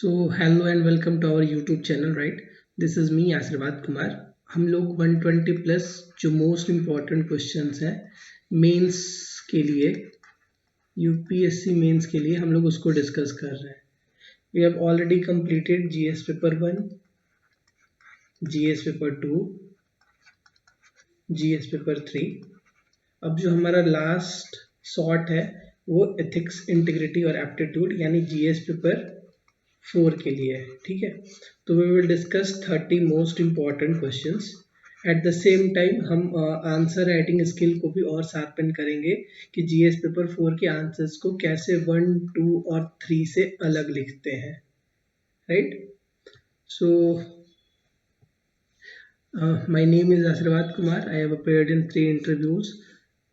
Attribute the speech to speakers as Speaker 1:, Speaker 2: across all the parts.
Speaker 1: So hello and welcome to our YouTube channel right. This is me Ashirwad Kumar. हम लोग 120 plus जो most important questions हैं mains के लिए, यूपीएससी मेंस के लिए हम लोग उसको डिस्कस कर रहे हैं। We have already completed GS paper 1, GS paper 2, GS paper 3। अब जो हमारा लास्ट शॉर्ट है वो एथिक्स, इंटीग्रिटी और एप्टीट्यूड यानी जीएस पेपर 4 के लिए है। ठीक है, तो we will discuss 30 most important questions. At the same time हम आंसर राइटिंग स्किल को भी और शार्पन करेंगे कि जीएस पेपर 4 के आंसर्स को कैसे 1, 2 और 3 से अलग लिखते हैं। Right, so my name is Ashirwad Kumar. I have appeared in 3 interviews.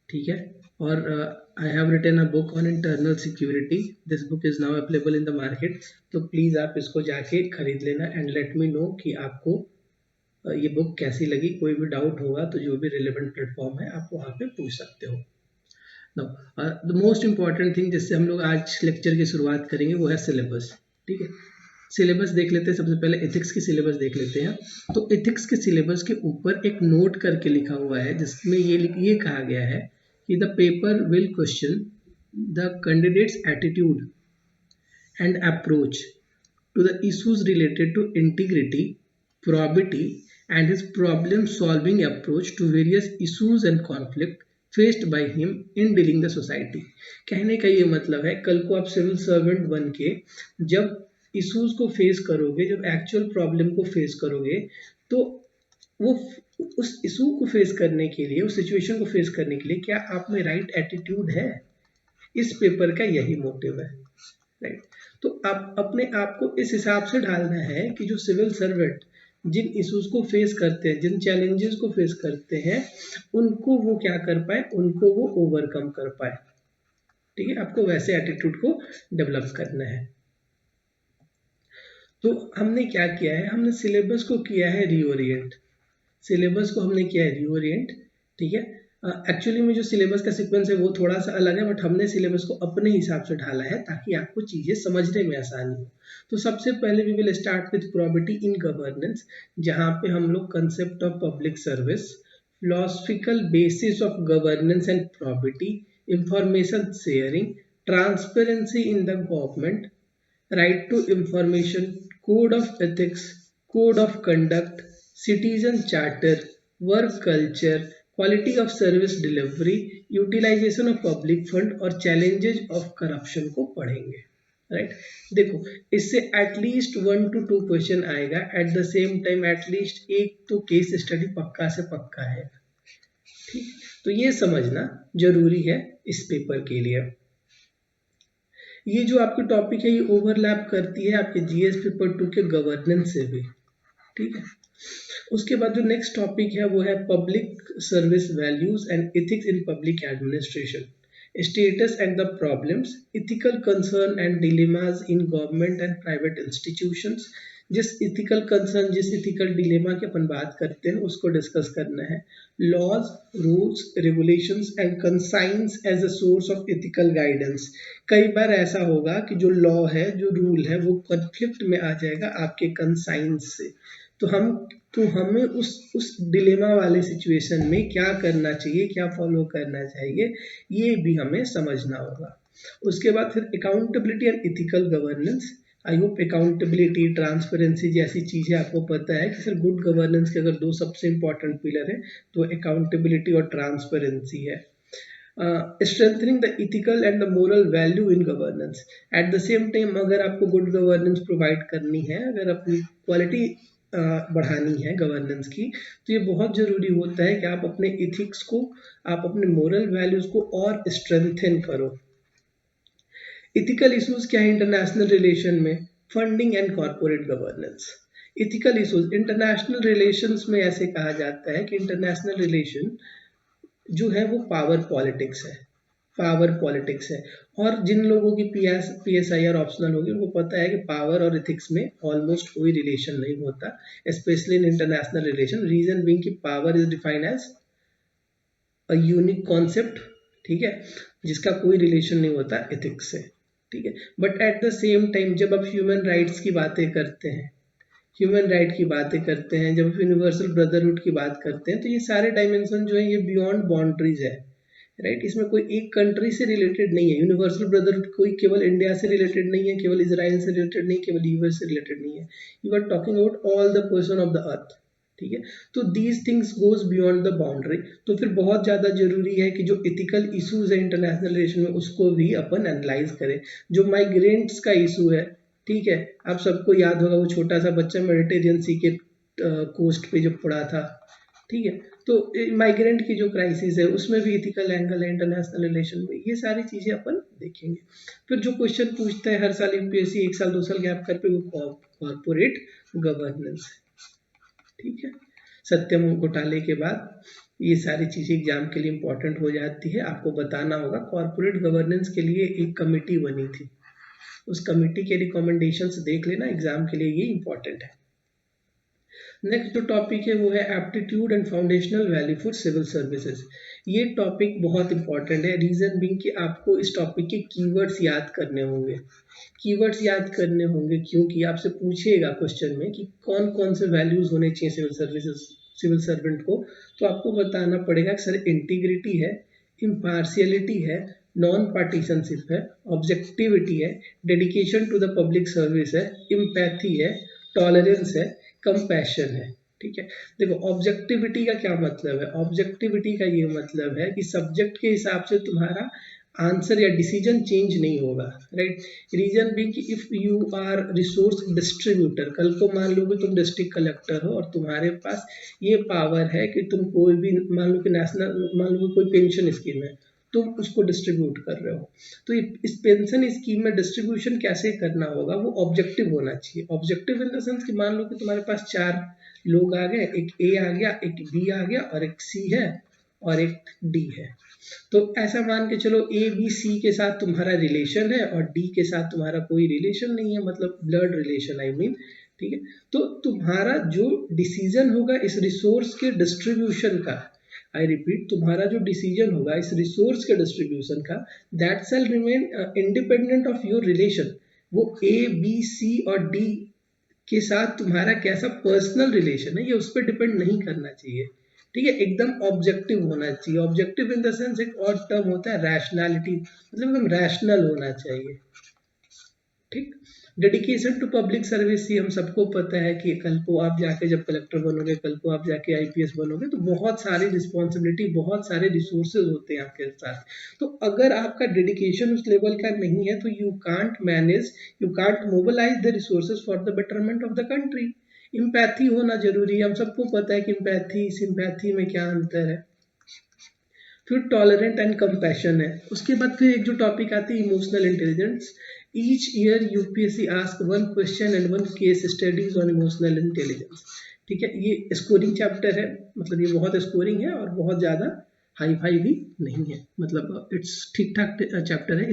Speaker 1: ठीक है, और I have written a book on internal security. This book is now available in the market. तो प्लीज़ आप इसको जाके खरीद लेना एंड लेट मी नो कि आपको ये बुक कैसी लगी। कोई भी डाउट होगा तो जो भी रिलेवेंट प्लेटफॉर्म है आप वहाँ पे पूछ सकते हो। Now the most important thing जिससे हम लोग आज लेक्चर की शुरुआत करेंगे वो है सिलेबस। ठीक है, सिलेबस देख लेते हैं। सबसे पहले एथिक्स की सिलेबस देख लेते हैं। तो एथिक्स के सिलेबस के ऊपर एक नोट करके लिखा हुआ है जिसमें ये कहा गया है कि the paper will question the candidate's attitude and approach to the issues related to integrity, probity, and his problem-solving approach to various issues and conflict faced by him in dealing the society। कहने का ये मतलब है कल को आप civil servant बन के जब इश्यूज को फेस करोगे, जब एक्चुअल प्रॉब्लम को फेस करोगे, तो वो उस इशू को फेस करने के लिए, उस सिचुएशन को फेस करने के लिए क्या आप में राइट एटीट्यूड है। इस पेपर का यही मोटिव है। राइट, तो आप अपने आप को इस हिसाब से ढालना है कि जो सिविल सर्वेंट जिन इश्यूज को फेस करते हैं, जिन चैलेंजेस को फेस करते हैं, उनको वो क्या कर पाए, उनको वो ओवरकम कर पाए। ठीक है, आपको वैसे एटीट्यूड को डेवलप करना है। तो हमने क्या किया है, हमने सिलेबस को किया है रीओरिएंट। सिलेबस को हमने किया है रीओरिएंट। ठीक है, एक्चुअली में जो सिलेबस का सीक्वेंस है वो थोड़ा सा अलग है, बट हमने सिलेबस को अपने हिसाब से ढाला है ताकि आपको चीज़ें समझने में आसानी हो। तो सबसे पहले we will start with probity in governance, जहाँ पे हम लोग concept of public service, philosophical basis of governance and probity, information sharing, transparency in the government, right to information, code of ethics, code of conduct, citizen charter, work culture, quality of service delivery, utilisation of public fund और challenges of corruption को पढ़ेंगे। Right, देखो इससे at least 1 to 2 question आएगा। At the same time at least एक तो case study पक्का से पक्का है। ठीक, तो ये समझना जरूरी है इस पेपर के लिए। ये जो आपकी टॉपिक है ये ओवरलैप करती है आपके जीएस पेपर 2 के गवर्नेंस से भी। ठीक है, उसके बाद जो नेक्स्ट टॉपिक है वो है public service values and ethics in public administration, status and the problems, ethical concern and dilemmas in government and private institutions. जिस इथिकल कंसर्न, जिस इथिकल डिलेमा की अपन बात करते हैं उसको डिस्कस करना है। Laws, rules, regulations and conscience as a source of ethical guidance. कई बार ऐसा होगा कि जो लॉ है, जो रूल है, वो कॉन्फ्लिक्ट में आ जाएगा आपके कंसाइंस से। तो हमें उस डिलेमा वाले सिचुएशन में क्या करना चाहिए, क्या फॉलो करना चाहिए, ये भी हमें समझना होगा। उसके बाद फिर accountability and ethical governance. I hope accountability, transparency जैसी चीज़ें आपको पता है कि सर गुड गवर्नेंस के अगर 2 सबसे इंपॉर्टेंट पिलर है तो अकाउंटेबिलिटी और ट्रांसपेरेंसी है। Strengthening the ethical and the moral value in governance. Eight the same time अगर आपको गुड गवर्नेंस प्रोवाइड करनी है, अगर अपनी क्वालिटी बढ़ानी है गवर्नेंस की, तो ये बहुत ज़रूरी होता है कि आप अपने इथिक्स को, आप अपने मोरल वैल्यूज को और स्ट्रेंथन करो। इथिकल इश्यूज क्या है इंटरनेशनल रिलेशन में? Funding and corporate governance. Ethical issues international relations में ऐसे कहा जाता है कि इंटरनेशनल रिलेशन जो है वो पावर पॉलिटिक्स है, पावर पॉलिटिक्स है। और जिन लोगों की PSIR ऑप्शनल होगी उनको पता है कि पावर और इथिक्स में ऑलमोस्ट कोई रिलेशन नहीं होता, specially in international relation. Reason being कि power is defined as a unique concept, ठीक है, जिसका कोई रिलेशन नहीं होता इथिक्स से। ठीक है। But at the same time जब आप ह्यूमन राइट्स की बातें करते हैं, ह्यूमन राइट की बातें करते हैं, जब आप यूनिवर्सल ब्रदरहुड की बात करते हैं, तो ये सारे डायमेंशन जो है ये बियॉन्ड बाउंड्रीज है, राइट। इसमें कोई एक कंट्री से रिलेटेड नहीं है। यूनिवर्सल ब्रदरहुड कोई केवल इंडिया से रिलेटेड नहीं है, केवल इजराइल से रिलेटेड नहीं, केवल यूएस से रिलेटेड नहीं है। You are talking about all the person of the earth, ठीक है। तो these things goes beyond the boundary. तो फिर बहुत ज़्यादा जरूरी है कि जो इथिकल इशूज है इंटरनेशनल रिलेशन में उसको भी अपन एनालाइज करें। जो माइग्रेंट्स का इशू है, ठीक है, आप सबको याद होगा वो छोटा सा बच्चा मेडिटेरियन सी के कोस्ट पे जो पड़ा था, ठीक है। तो माइग्रेंट की जो क्राइसिस है उसमें भी इथिकल एंगल है इंटरनेशनल रिलेशन में, ये सारी चीजें अपन देखेंगे। फिर जो क्वेश्चन पूछता है हर साल यूपीएससी 1 साल 2 साल गैप कर पे, वो कॉर्पोरेट गवर्नेंस है, ठीक है। सत्यम घोटाले के बाद ये सारी चीजें एग्जाम के लिए इंपॉर्टेंट हो जाती है। आपको बताना होगा कॉर्पोरेट गवर्नेंस के लिए एक कमेटी बनी थी, उस कमेटी के रिकमेंडेशंस देख लेना, एग्जाम के लिए ये इंपॉर्टेंट है। नेक्स्ट जो टॉपिक है वो है aptitude and foundational value for civil services. ये टॉपिक बहुत इंपॉर्टेंट है, रीजन बीइंग कि आपको इस टॉपिक के कीवर्ड्स याद करने होंगे। कीवर्ड्स याद करने होंगे क्योंकि आपसे पूछेगा क्वेश्चन में कि कौन कौन से वैल्यूज होने चाहिए सिविल सर्विसेज, सिविल सर्वेंट को। तो आपको बताना पड़ेगा कि सर इंटीग्रिटी है, इम्पार्शियलिटी है, नॉन पार्टीशनशिप है, ऑब्जेक्टिविटी है, dedication to the public service है, इम्पैथी है, टॉलरेंस है, कंपैशन है, ठीक है। देखो ऑब्जेक्टिविटी का क्या मतलब है, ऑब्जेक्टिविटी का ये मतलब है कि सब्जेक्ट के हिसाब से तुम्हारा आंसर या डिसीजन चेंज नहीं होगा, राइट। रीजन भी कि if you are resource distributor, कल को मान लो कि तुम डिस्ट्रिक्ट कलेक्टर हो और तुम्हारे पास ये पावर है कि तुम कोई भी, मान लो कि नेशनल, मान लो कि कोई पेंशन स्कीम है, तुम उसको डिस्ट्रीब्यूट कर रहे हो, तो इस पेंशन स्कीम में डिस्ट्रीब्यूशन कैसे करना होगा वो ऑब्जेक्टिव होना चाहिए। ऑब्जेक्टिव इन द सेंस कि मान लो कि तुम्हारे पास 4 लोग आ गए, एक ए आ गया, एक बी आ गया और एक सी है और एक डी है। तो ऐसा मान के चलो ए बी सी के साथ तुम्हारा रिलेशन है और डी के साथ तुम्हारा कोई रिलेशन नहीं है, मतलब ब्लड रिलेशन आई मीन, ठीक है। तो तुम्हारा जो डिसीजन होगा इस रिसोर्स के डिस्ट्रीब्यूशन का, आई रिपीट, तुम्हारा जो डिसीजन होगा इस रिसोर्स के डिस्ट्रीब्यूशन का, that shell remain independent of your relation. वो ए बी सी और डी के साथ तुम्हारा कैसा पर्सनल रिलेशन है ये उस पर डिपेंड नहीं करना चाहिए, ठीक है। एकदम ऑब्जेक्टिव होना चाहिए। ऑब्जेक्टिव इन द सेंस एक और टर्म होता है रैशनैलिटी, मतलब एकदम रैशनल होना चाहिए, ठीक। डेडिकेशन टू पब्लिक सर्विस, ये हम सबको पता है कि कल को आप जाके जब कलेक्टर बनोगे, कल को आप जाके आईपीएस बनोगे, तो बहुत सारी रिस्पॉन्सिबिलिटी, बहुत सारे रिसोर्सेज होते हैं आपके साथ। तो अगर आपका डेडिकेशन उस लेवल का नहीं है तो you can't manage, you can't mobilise the resources for the betterment of the country. Empathy होना जरूरी है, हम सबको पता है कि इम्पैथी सिंपैथी में क्या अंतर है। फिर टॉलरेंट एंड कंपैशन है। उसके बाद फिर एक जो टॉपिक आती है emotional intelligence. Each year UPSC ask 1 question and 1 case studies on emotional intelligence, ठीक है। ये स्कोरिंग चैप्टर है, मतलब ये बहुत स्कोरिंग है और बहुत ज़्यादा हाई फाई भी नहीं है, मतलब इट्स ठीक ठाक चैप्टर है।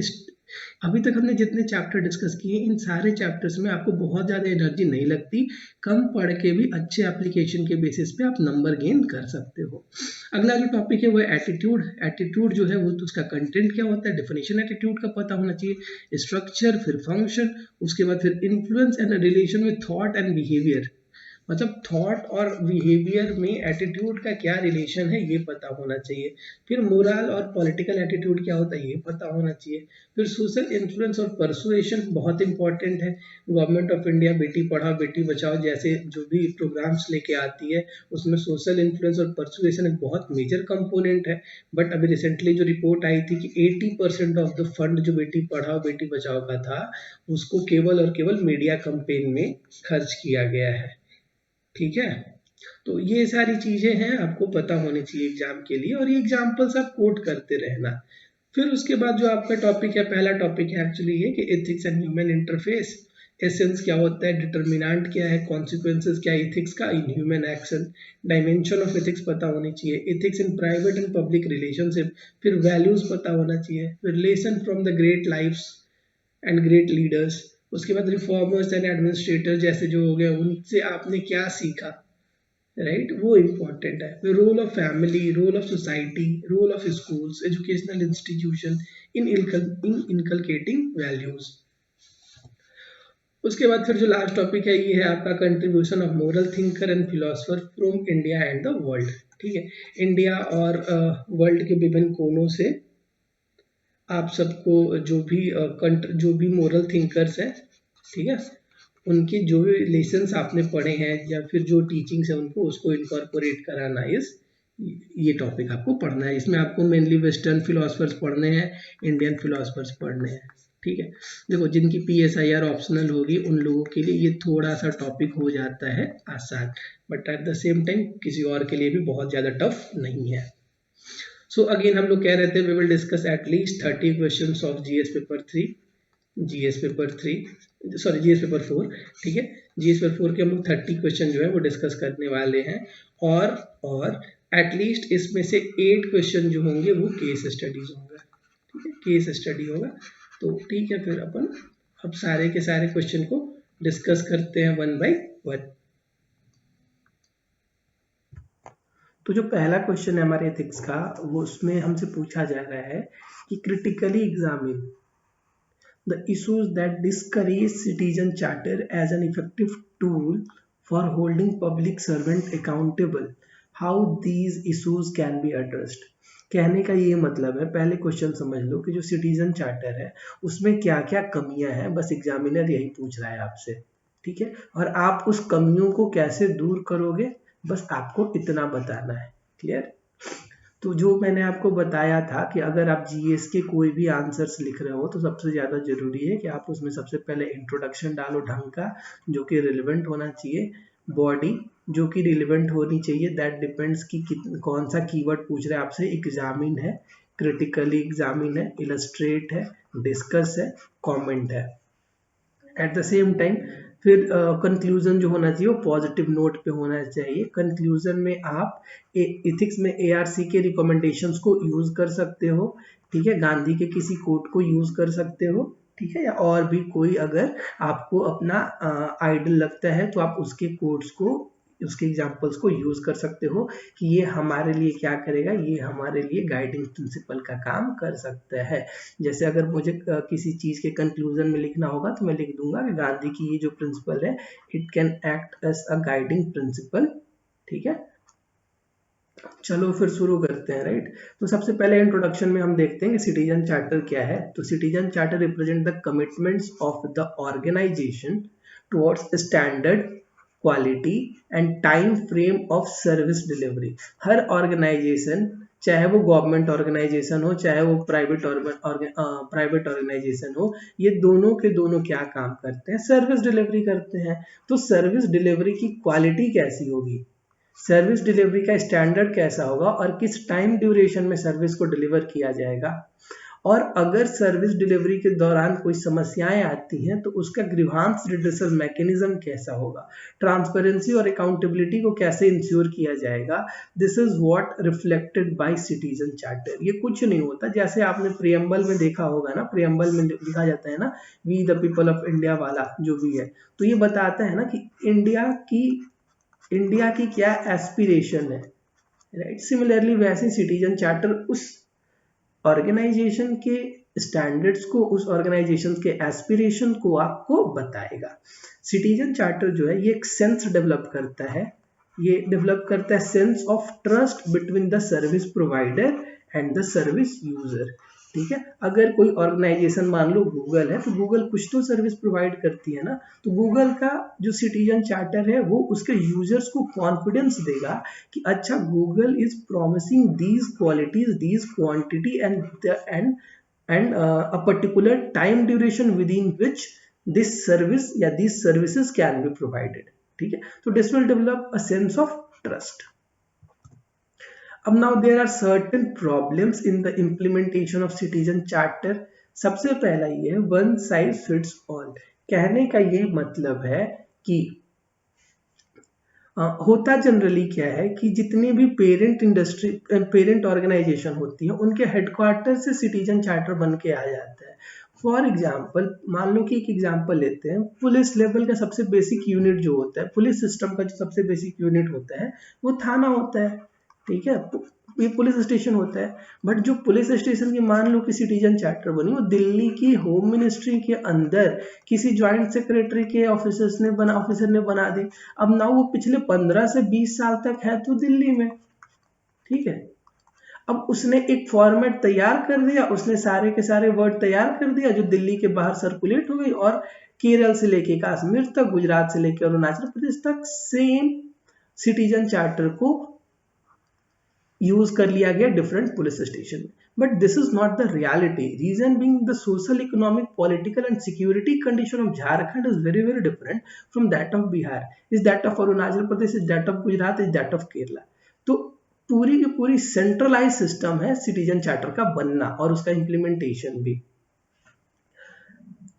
Speaker 1: अभी तक हमने जितने चैप्टर डिस्कस किए इन सारे चैप्टर्स में आपको बहुत ज़्यादा एनर्जी नहीं लगती, कम पढ़ के भी अच्छे एप्लीकेशन के बेसिस पे आप नंबर गेन कर सकते हो। अगला जो टॉपिक है वो है एटीट्यूड। एटीट्यूड जो है वो तो उसका कंटेंट क्या होता है, डेफिनेशन एटीट्यूड का पता होना चाहिए, स्ट्रक्चर, फिर फंक्शन, उसके बाद फिर influence and relation with thought and behaviour, मतलब थॉट और बिहेवियर में एटीट्यूड का क्या रिलेशन है ये पता होना चाहिए। फिर मोरल और पॉलिटिकल एटीट्यूड क्या होता है ये पता होना चाहिए। फिर सोशल इन्फ्लुएंस और परसुएशन बहुत इंपॉर्टेंट है। Government of India Beti Padhao Beti Bachao जैसे जो भी प्रोग्राम्स लेके आती है उसमें सोशल इन्फ्लुएंस और परसुएशन एक बहुत मेजर कंपोनेंट है। बट अभी रिसेंटली जो रिपोर्ट आई थी कि 80% ऑफ द फंड जो बेटी पढ़ाओ बेटी बचाओ का था उसको केवल और केवल मीडिया कैंपेन में खर्च किया गया है, ठीक है। तो ये सारी चीजें हैं आपको पता होनी चाहिए एग्जाम के लिए, और ये एग्जाम्पल्स आप कोट करते रहना। फिर उसके बाद जो आपका टॉपिक है, पहला टॉपिक है एक्चुअली ये कि ethics and human interface. Essence क्या होता है, डिटर्मिनेंट क्या है, कॉन्सिक्वेंसेस क्या है एथिक्स का in human action, dimension of ethics पता होनी चाहिए, ethics in private and public relationship, फिर वैल्यूज पता होना चाहिए, relation from the great lifes and great leaders. उसके बाद रिफॉर्मर्स एंड एडमिनिस्ट्रेटर जैसे जो हो गए उनसे आपने क्या सीखा, राइट, वो इम्पोर्टेंट है। फिर role of family, role of society, role of schools, educational institution, in inculcating values. उसके बाद फिर जो लास्ट टॉपिक है ये है आपका contribution of moral thinker and philosopher from India and the world. ठीक है, इंडिया और वर्ल्ड के विभिन्न कोनों से आप सबको जो भी मोरल थिंकर्स हैं, ठीक है, उनके जो भी लेसन्स आपने पढ़े हैं या फिर जो टीचिंग्स है उनको उसको इनकॉर्पोरेट कराना ये टॉपिक आपको पढ़ना है। इसमें आपको मेनली वेस्टर्न फिलोसफर्स पढ़ने हैं, इंडियन फिलोसफर्स पढ़ने हैं। ठीक है, देखो जिनकी PSIR ऑप्शनल होगी उन लोगों के लिए ये थोड़ा सा टॉपिक हो जाता है आसान, but at the same time किसी और के लिए भी बहुत ज़्यादा टफ नहीं है। सो अगेन हम लोग कह रहे थे we will discuss at least 30 questions of GS paper 3, GS paper 4। ठीक है, GS पेपर 4 के हम लोग 30 क्वेश्चन जो है वो डिस्कस करने वाले हैं, और एटलीस्ट इसमें से 8 क्वेश्चन जो होंगे वो केस स्टडीज होंगे। ठीक है, केस स्टडी होगा। तो ठीक है, फिर अपन अब सारे के सारे क्वेश्चन को डिस्कस करते हैं वन बाय वन। तो जो पहला क्वेश्चन है हमारे एथिक्स का, वो उसमें हमसे पूछा जा रहा है कि critically examine the issues that discourage citizen charter as an effective tool for holding public servant accountable, how these issues can be addressed. कहने का ये मतलब है, पहले क्वेश्चन समझ लो कि जो सिटीजन चार्टर है उसमें क्या क्या कमियां हैं, बस एग्जामिनर यही पूछ रहा है आपसे। ठीक है, और आप उस कमियों को कैसे दूर करोगे, बस आपको इतना बताना है। क्लियर? तो जो मैंने आपको बताया था कि अगर आप GS के कोई भी आंसर्स लिख रहे हो तो सबसे ज़्यादा जरूरी है कि आप उसमें सबसे पहले इंट्रोडक्शन डालो ढंग का, जो कि रिलेवेंट होना चाहिए, बॉडी जो कि रिलेवेंट होनी चाहिए, दैट डिपेंड्स कि कौन सा कीवर्ड पूछ रहे हैं आपसे। एग्जामिन है, क्रिटिकली एग्जामिन है, इलस्ट्रेट है, डिस्कस है, कमेंट है। एट द सेम टाइम फिर कंक्लूजन जो होना चाहिए वो पॉजिटिव नोट पे होना चाहिए। कंक्लूजन में आप एथिक्स में ARC के रिकमेंडेशंस को यूज कर सकते हो। ठीक है, गांधी के किसी कोट को यूज कर सकते हो। ठीक है, या और भी कोई अगर आपको अपना आइडल लगता है तो आप उसके कोट्स को, उसके एग्जाम्पल्स को यूज कर सकते हो कि ये हमारे लिए क्या करेगा, ये हमारे लिए गाइडिंग प्रिंसिपल का काम कर सकता है। जैसे अगर मुझे किसी चीज के कंक्लूजन में लिखना होगा तो मैं लिख दूंगा कि गांधी की ये जो प्रिंसिपल है, it can act as a guiding principle. ठीक है, चलो फिर शुरू करते हैं। राइट, तो सबसे पहले इंट्रोडक्शन में हम देखते हैं कि सिटीजन चार्टर क्या है। तो citizen charter represent the commitments of the organisation towards standard, quality and time frame of service delivery. हर ऑर्गेनाइजेशन, चाहे वो गवर्नमेंट ऑर्गेनाइजेशन हो चाहे वो प्राइवेट ऑर्गेनाइजेशन हो, ये दोनों के दोनों क्या काम करते हैं, सर्विस डिलीवरी करते हैं। तो सर्विस डिलीवरी की क्वालिटी कैसी होगी, सर्विस डिलीवरी का स्टैंडर्ड कैसा होगा, और किस टाइम ड्यूरेशन में सर्विस को डिलीवर किया जाएगा, और अगर सर्विस डिलीवरी के दौरान कोई समस्याएं आती हैं तो उसका ग्रीवांस रिड्रेसल मैकेनिज्म कैसा होगा, ट्रांसपेरेंसी और अकाउंटेबिलिटी को कैसे इंश्योर किया जाएगा। This is what reflected by citizen charter. ये कुछ नहीं होता, जैसे आपने प्रियम्बल में देखा होगा ना, प्रियम्बल में लिखा जाता है ना, we the people of India वाला जो भी है, तो ये बताता है ना कि इंडिया की क्या एस्पिरेशन है। राइट, सिमिलरली वैसे सिटीजन चार्टर उस ऑर्गेनाइजेशन के स्टैंडर्ड्स को, उस ऑर्गेनाइजेशन के एस्पिरेशन को आपको बताएगा। सिटीजन चार्टर जो है ये एक सेंस डेवलप करता है, ये डेवलप करता है sense of trust between the service provider and the service user. ठीक है, अगर कोई ऑर्गेनाइजेशन मान लो गूगल है, तो गूगल कुछ तो सर्विस प्रोवाइड करती है ना, तो गूगल का जो सिटीजन चार्टर है वो उसके यूजर्स को कॉन्फिडेंस देगा कि अच्छा Google is promising these qualities, these quantity and a particular time duration within which this service या this services can be provided. ठीक है, तो this will develop a sense of trust. अब now there are certain problems in the implementation of citizen charter. सबसे पहला ये है one size fits all. कहने का ये मतलब है कि होता जनरली क्या है कि जितनी भी पेरेंट ऑर्गेनाइजेशन होती है उनके हेडक्वार्टर से सिटीजन चार्टर बन के आ जाता है। फॉर एग्जाम्पल, मान लो कि एक एग्जाम्पल लेते हैं, पुलिस लेवल का सबसे बेसिक यूनिट जो होता है, पुलिस सिस्टम का जो सबसे बेसिक यूनिट होता है वो थाना होता है। ठीक है, ये पुलिस स्टेशन होता है, बट जो पुलिस स्टेशन की मान लो कि सिटीजन चार्टर बनी, वो दिल्ली की होम मिनिस्ट्री के अंदर किसी ज्वाइंट सेक्रेटरी के ऑफिसर ने बना दी। अब ना वो पिछले 15 से 20 साल तक है तो दिल्ली में, ठीक है। अब उसने एक फॉर्मेट तैयार कर दिया, उसने सारे के सारे वर्ड तैयार कर दिया जो दिल्ली के बाहर सर्कुलेट हो गई, और केरल से लेके कश्मीर तक, गुजरात से लेके अरुणाचल प्रदेश तक सेम सिटीजन चार्टर को यूज कर लिया गया डिफरेंट पुलिस स्टेशन में। But this is not the reality, reason being the social, economic, political and security condition of Jharkhand is very very different from that of Bihar, is that of Arunachal Pradesh, is that of Gujarat, is that of Kerala. तो पूरी की पूरी centralise system है citizen charter का बनना और उसका implementation भी,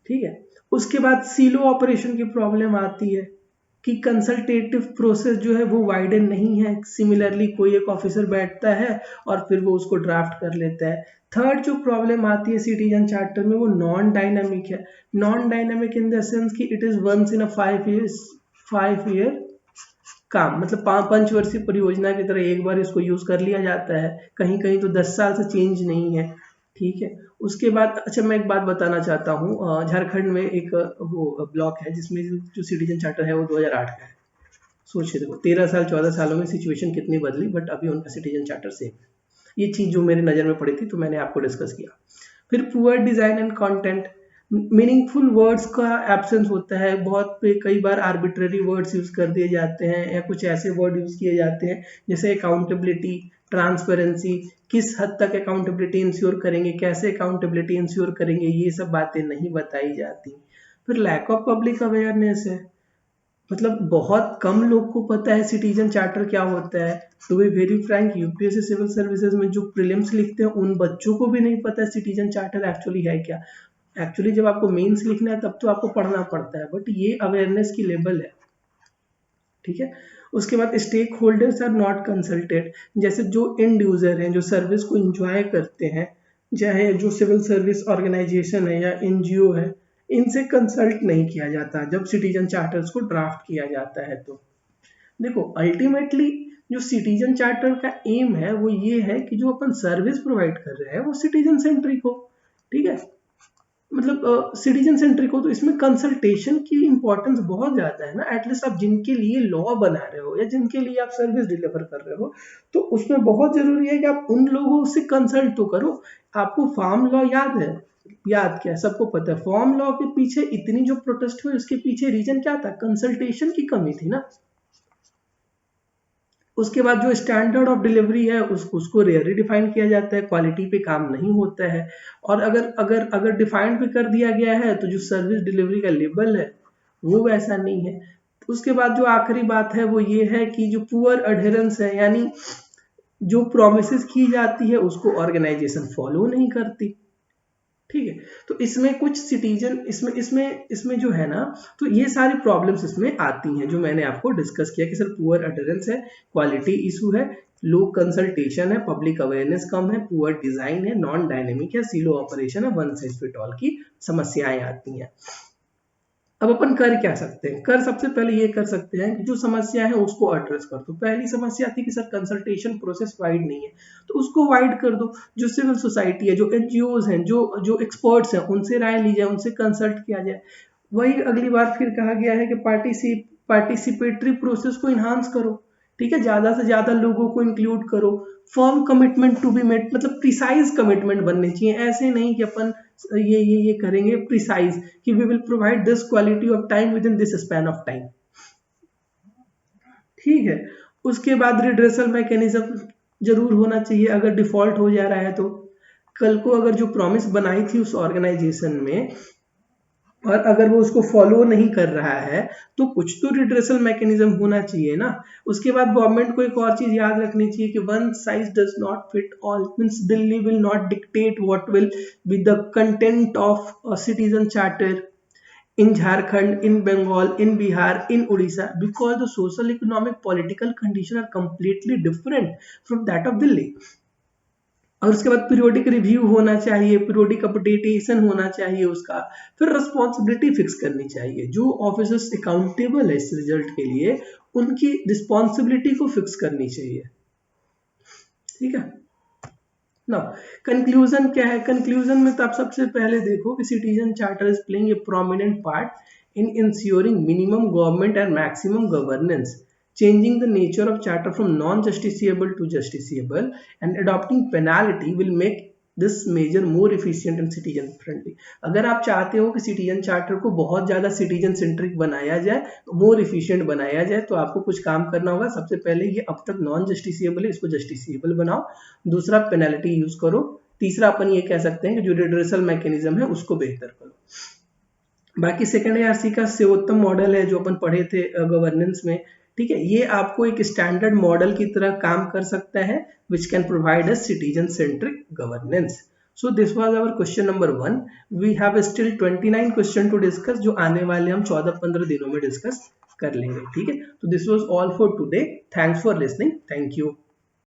Speaker 1: ठीक है। उसके बाद सीलो ऑपरेशन की प्रॉब्लम आती है कि कंसल्टेटिव प्रोसेस जो है वो वाइडन नहीं है। सिमिलरली कोई एक ऑफिसर बैठता है और फिर वो उसको ड्राफ्ट कर लेता है। थर्ड जो प्रॉब्लम आती है सिटीजन चार्टर में वो नॉन डायनामिक है। Non dynamic in the sense कि it is once in a 5 year काम, मतलब 5 वर्षीय परियोजना की तरह एक बार इसको यूज कर लिया जाता है, कहीं कहीं तो 10 साल से चेंज नहीं है, ठीक है। उसके बाद अच्छा मैं एक बात बताना चाहता हूँ, झारखंड में एक वो ब्लॉक है जिसमें जो सिटीजन चार्टर है वो 2008 का है। सोचिए देखो 13 साल 14 सालों में सिचुएशन कितनी बदली, बट अभी उनका सिटीजन चार्टर सेम है। ये चीज जो मेरे नजर में पड़ी थी तो मैंने आपको डिस्कस किया। फिर poor design and content, meaningful words का एब्सेंस होता है, बहुत कई बार आर्बिट्ररी वर्ड्स यूज कर दिए जाते हैं या कुछ ऐसे वर्ड यूज किए जाते हैं जैसे अकाउंटेबिलिटी, ट्रांसपेरेंसी, किस हद तक अकाउंटेबिलिटी इंश्योर करेंगे, कैसे अकाउंटेबिलिटी इंश्योर करेंगे, ये सब बातें नहीं बताई जाती। फिर लैक ऑफ पब्लिक अवेयरनेस है, मतलब बहुत कम लोग को पता है सिटीजन चार्टर क्या होता है। To be very frank, UPSC civil services में जो प्रीलिम्स लिखते हैं उन बच्चों को भी नहीं पता है सिटीजन चार्टर एक्चुअली है क्या। एक्चुअली जब आपको मेंस लिखना है तब तो आपको पढ़ना पड़ता है, बट ये अवेयरनेस की लेवल है, ठीक है। उसके बाद stakeholders are not consulted, जैसे जो एंड यूजर हैं, जो सर्विस को एंजॉय करते हैं, चाहे जो सिविल सर्विस ऑर्गेनाइजेशन है या एनजीओ है, इनसे कंसल्ट नहीं किया जाता जब सिटीजन चार्टर्स को ड्राफ्ट किया जाता है। तो देखो अल्टीमेटली जो सिटीजन चार्टर का एम है वो ये है कि जो अपन सर्विस प्रोवाइड कर रहे हैं वो सिटीजन सेंट्रिक हो, ठीक है, मतलब सिटीजन सेंट्रिक हो। तो इसमें कंसल्टेशन की इंपॉर्टेंस बहुत ज्यादा है ना। एटलीस्ट आप जिनके लिए लॉ बना रहे हो या जिनके लिए आप सर्विस डिलीवर कर रहे हो तो उसमें बहुत जरूरी है कि आप उन लोगों से कंसल्ट तो करो। आपको फार्म लॉ याद है, याद क्या है, सबको पता है फॉर्म लॉ के पीछे इतनी जो प्रोटेस्ट हुई उसके पीछे रीजन क्या था, कंसल्टेशन की कमी थी ना। उसके बाद जो स्टैंडर्ड ऑफ डिलीवरी है उसको रेयरली डिफाइन किया जाता है, क्वालिटी पे काम नहीं होता है। और अगर अगर अगर डिफाइन भी कर दिया गया है तो जो सर्विस डिलीवरी का लेवल है वो वैसा नहीं है। उसके बाद जो आखिरी बात है वो ये है कि जो पुअर अडेरेंस है, यानी जो प्रोमिसेस की जाती है उसको ऑर्गेनाइजेशन फॉलो नहीं करती, ठीक है। तो इसमें कुछ सिटीजन इसमें इसमें इसमें जो है ना, तो ये सारी प्रॉब्लम्स इसमें आती हैं जो मैंने आपको डिस्कस किया कि सर पुअर अडेरेंस है, क्वालिटी इशू है, लो कंसल्टेशन है, पब्लिक अवेयरनेस कम है, पुअर डिजाइन है, नॉन डायनेमिक है, सीलो ऑपरेशन है, वन साइज फिट ऑल की समस्याएं आती हैं। अब अपन कर क्या सकते हैं, कर सबसे पहले ये कर सकते हैं कि जो समस्या है उसको एड्रेस कर दो। पहली समस्या थी कि सर कंसल्टेशन प्रोसेस वाइड नहीं है, तो उसको वाइड कर दो। जो सिविल सोसाइटी है, जो एनजीओज हैं, जो जो एक्सपर्ट्स हैं, उनसे राय ली जाए, उनसे कंसल्ट किया जाए। वही अगली बार फिर कहा गया है कि पार्टिसिपेटरी प्रोसेस को इन्हांस करो, ठीक है, ज्यादा से ज्यादा लोगों को इंक्लूड करो। Firm commitment to be made, मतलब प्रिसाइज कमिटमेंट बनने चाहिए, ऐसे नहीं कि अपन ये करेंगे प्रिसाइज कि we will provide this quality of time within this span of time, ठीक है। उसके बाद रिड्रेसल मैकेनिज्म जरूर होना चाहिए अगर डिफॉल्ट हो जा रहा है तो। कल को अगर जो प्रॉमिस बनाई थी उस ऑर्गेनाइजेशन में और अगर वो उसको फॉलो नहीं कर रहा है तो कुछ तो रिड्रेसल मैकेनिज्म होना चाहिए ना। उसके बाद गवर्नमेंट को एक और चीज याद रखनी चाहिए कि one size does not fit all, means Delhi will not dictate what will be the content of a citizen charter in Jharkhand, in Bengal, in Bihar, in Odisha, because the social, economic, political conditions are completely different from that of Delhi. और उसके बाद periodic review होना चाहिए, periodic updation होना चाहिए उसका। फिर responsibility fix करनी चाहिए, जो ऑफिसर्स अकाउंटेबल है इस रिजल्ट के लिए उनकी रिस्पॉन्सिबिलिटी को फिक्स करनी चाहिए। ठीक है। नाउ कंक्लूजन क्या है, कंक्लूजन में तो आप सबसे पहले देखो कि citizen charter is playing a prominent part in ensuring minimum government and maximum governance, changing the nature of charter from non-justiciable to justiciable, and adopting penalty will make this measure more efficient and citizen friendly. अगर आप चाहते हो कि citizen charter को बहुत ज़्यादा citizen centric बनाया जाए, मोर इफिशिएंट बनाया जाए, तो आपको कुछ काम करना होगा। सबसे पहले ये अब तक नॉन जस्टिसिएबल है, इसको जस्टिसिएबल बनाओ। दूसरा पेनल्टी यूज करो। तीसरा अपन ये कह सकते हैं कि जो रिड्रेसल मैकेनिज्म है उसको बेहतर करो। बाकी सेकेंड ARC का सर्वोत्तम मॉडल है जो अपन पढ़े थे गवर्नेंस में, ठीक है, ये आपको एक स्टैंडर्ड मॉडल की तरह काम कर सकता है, which can provide a citizen centric governance. So this was our question number 1। We have still 29 question to discuss, जो आने वाले हम 14-15 दिनों में डिस्कस कर लेंगे, ठीक है। तो this was all for today, thanks for listening, thank you.